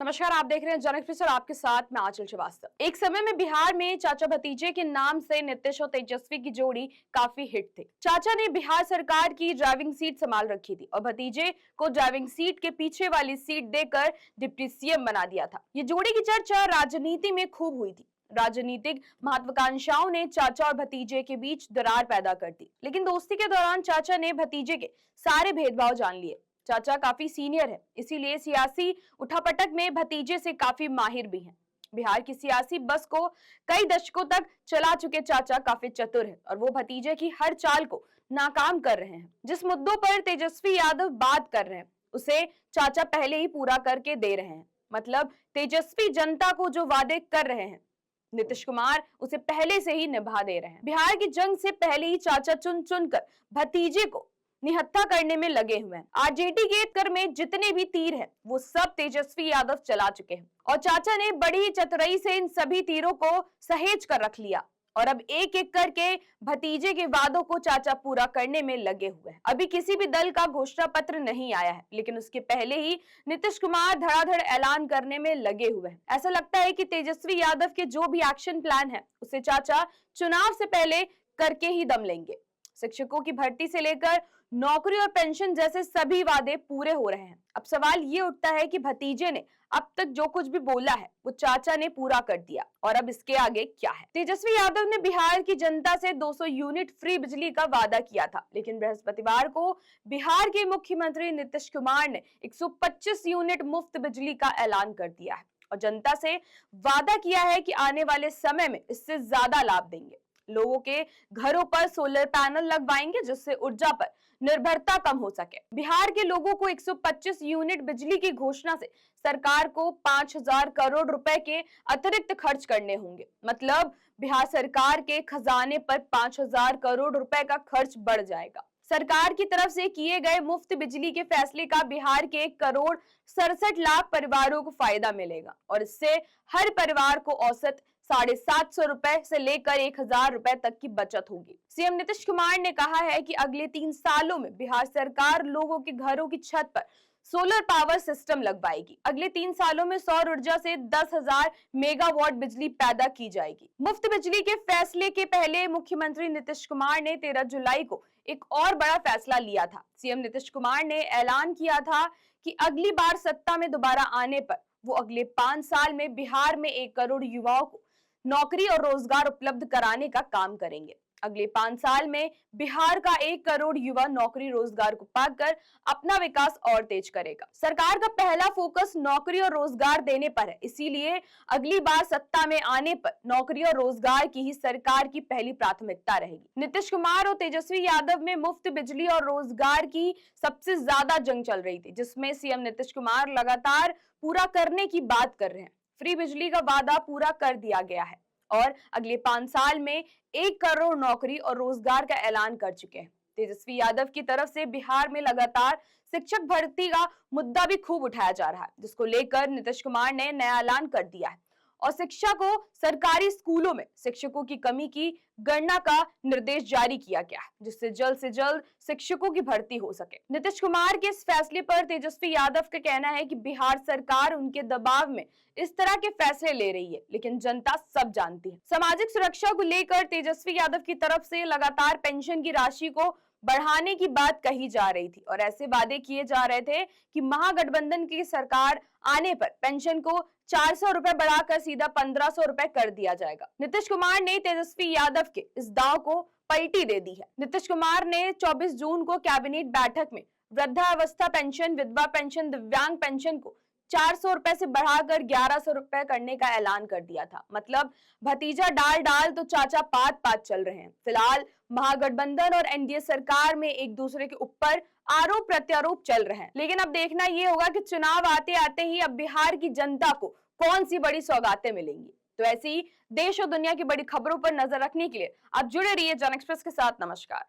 नमस्कार, आप देख रहे हैं जनक एक्सप्रेस और आपके साथ मैं आंचल श्रीवास्तव। एक समय में बिहार में चाचा भतीजे के नाम से नीतीश और तेजस्वी की जोड़ी काफी हिट थी। चाचा ने बिहार सरकार की ड्राइविंग सीट संभाल रखी थी और भतीजे को ड्राइविंग सीट के पीछे वाली सीट देकर डिप्टी सीएम बना दिया था। ये जोड़ी की चर्चा राजनीति में खूब हुई थी। राजनीतिक महत्वाकांक्षाओं ने चाचा और भतीजे के बीच दरार पैदा कर दी, लेकिन दोस्ती के दौरान चाचा ने भतीजे के सारे भेदभाव जान लिए। चाचा काफी सीनियर है, इसीलिए सियासी उठापटक में भतीजे से काफी माहिर भी हैं। बिहार की सियासी बस को कई दशकों तक चला चुके चाचा काफी चतुर है और वो भतीजे की हर चाल को नाकाम कर रहे हैं। जिस मुद्दों पर तेजस्वी यादव बात कर रहे हैं उसे चाचा पहले ही पूरा करके दे रहे हैं। मतलब तेजस्वी जनता को जो वादे कर रहे हैं नीतीश कुमार उसे पहले से ही निभा दे रहे हैं। बिहार की जंग से पहले ही चाचा चुन चुनकर भतीजे को निहत्था करने में लगे हुए हैं। आरजेडी के कर में जितने भी तीर हैं, वो सब तेजस्वी यादव चला चुके हैं और चाचा ने बड़ी चतुराई से इन सभी तीरों को सहेज कर रख लिया और अब एक एक करके भतीजे के वादों को चाचा पूरा करने में लगे हुए हैं। अभी किसी भी दल का घोषणा पत्र नहीं आया है, लेकिन उसके पहले ही नीतीश कुमार धड़ाधड़ ऐलान करने में लगे हुए हैं। ऐसा लगता है कि तेजस्वी यादव के जो भी एक्शन प्लान है उसे चाचा चुनाव से पहले करके ही दम लेंगे। शिक्षकों की भर्ती से लेकर नौकरी और पेंशन जैसे सभी वादे पूरे हो रहे हैं। अब सवाल ये उठता है कि भतीजे ने अब तक जो कुछ भी बोला है वो चाचा ने पूरा कर दिया और अब इसके आगे क्या है। तेजस्वी यादव ने बिहार की जनता से 200 यूनिट फ्री बिजली का वादा किया था, लेकिन बृहस्पतिवार को बिहार के मुख्यमंत्री नीतीश कुमार ने 125 यूनिट मुफ्त बिजली का ऐलान कर दिया है और जनता से वादा किया है कि आने वाले समय में इससे ज्यादा लाभ देंगे। लोगों के घरों पर सोलर पैनल लगवाएंगे जिससे ऊर्जा पर निर्भरता कम हो सके। बिहार के लोगों को 125 यूनिट बिजली की घोषणा से सरकार को 5000 करोड़ रुपए के अतिरिक्त खर्च करने होंगे। मतलब बिहार सरकार के खजाने पर 5000 करोड़ रुपए का खर्च बढ़ जाएगा। सरकार की तरफ से किए गए मुफ्त बिजली के फैसले का बिहार के 1,67,00,000 परिवारों को फायदा मिलेगा और इससे हर परिवार को औसत 750 रुपए से लेकर 1000 रुपए तक की बचत होगी। सीएम नीतीश कुमार ने कहा है कि अगले 3 सालों में बिहार सरकार लोगों के घरों की छत पर सोलर पावर सिस्टम लगवाएगी। अगले 3 सालों में सौर ऊर्जा से 10,000 मेगावाट बिजली पैदा की जाएगी। मुफ्त बिजली के फैसले के पहले मुख्यमंत्री नीतीश कुमार ने 13 जुलाई को एक और बड़ा फैसला लिया था। सीएम नीतीश कुमार ने ऐलान किया था कि अगली बार सत्ता में दोबारा आने पर वो अगले 5 साल में बिहार में 1 करोड़ युवाओं को नौकरी और रोजगार उपलब्ध कराने का काम करेंगे। अगले 5 साल में बिहार का 1 करोड़ युवा नौकरी रोजगार को पाकर अपना विकास और तेज करेगा। सरकार का पहला फोकस नौकरी और रोजगार देने पर है, इसीलिए अगली बार सत्ता में आने पर नौकरी और रोजगार की ही सरकार की पहली प्राथमिकता रहेगी। नीतीश कुमार और तेजस्वी यादव में मुफ्त बिजली और रोजगार की सबसे ज्यादा जंग चल रही थी, जिसमें सीएम नीतीश कुमार लगातार पूरा करने की बात कर रहे हैं। फ्री बिजली का वादा पूरा कर दिया गया है और अगले 5 साल में 1 करोड़ नौकरी और रोजगार का ऐलान कर चुके हैं। तेजस्वी यादव की तरफ से बिहार में लगातार शिक्षक भर्ती का मुद्दा भी खूब उठाया जा रहा है, जिसको लेकर नीतीश कुमार ने नया ऐलान कर दिया है और शिक्षा को सरकारी स्कूलों में शिक्षकों की कमी की गणना का निर्देश जारी किया गया है, जिससे जल्द से जल्द शिक्षकों की भर्ती हो सके। नीतीश कुमार के इस फैसले पर तेजस्वी यादव का कहना है कि बिहार सरकार उनके दबाव में इस तरह के फैसले ले रही है, लेकिन जनता सब जानती है। सामाजिक सुरक्षा को लेकर तेजस्वी यादव की तरफ से लगातार पेंशन की राशि को बढ़ाने की बात कही जा रही थी और ऐसे वादे किए जा रहे थे कि महागठबंधन की सरकार आने पर पेंशन को 400 रुपए बढ़ाकर सीधा 1500 रुपए कर दिया जाएगा। नीतीश कुमार ने तेजस्वी यादव के इस दाव को पलटी दे दी है। नीतीश कुमार ने 24 जून को कैबिनेट बैठक में वृद्धावस्था पेंशन, विधवा पेंशन, दिव्यांग पेंशन को 400 रुपए से बढ़ाकर 1100 रुपए करने का ऐलान कर दिया था। मतलब भतीजा डाल डाल तो चाचा पात पात चल रहे हैं। फिलहाल महागठबंधन और एनडीए सरकार में एक दूसरे के ऊपर आरोप प्रत्यारोप चल रहे हैं, लेकिन अब देखना यह होगा कि चुनाव आते आते ही अब बिहार की जनता को कौन सी बड़ी सौगातें मिलेंगी। तो ऐसी देश और दुनिया की बड़ी खबरों पर नजर रखने के लिए आप जुड़े रहिए जन एक्सप्रेस के साथ। नमस्कार।